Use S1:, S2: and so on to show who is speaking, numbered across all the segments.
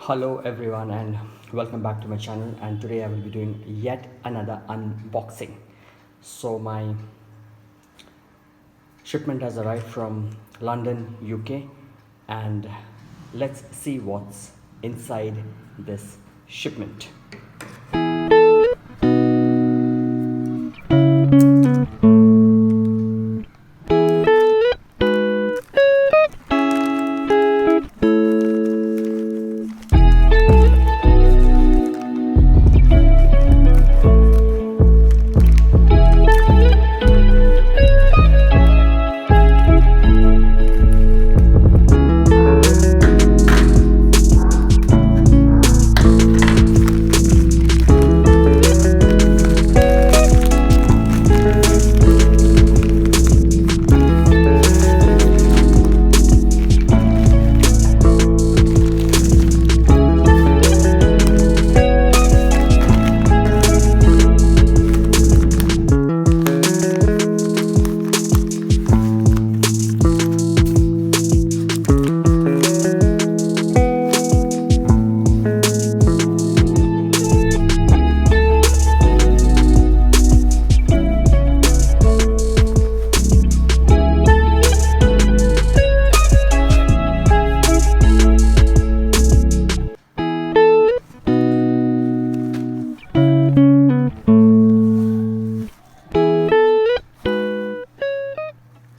S1: Hello everyone and welcome back to my channel, and today I will be doing yet another unboxing. So my shipment has arrived from London, UK, and let's see what's inside this shipment.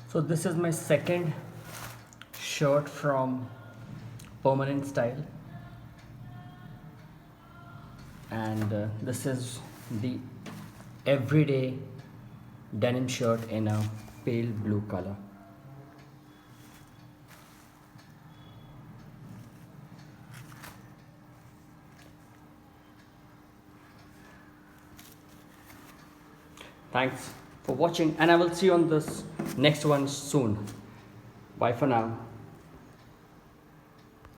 S1: So this is my second shirt from Permanent Style, and this is the everyday denim shirt in a pale blue color. Thanks for watching, and I will see you on this next one soon. Bye for now.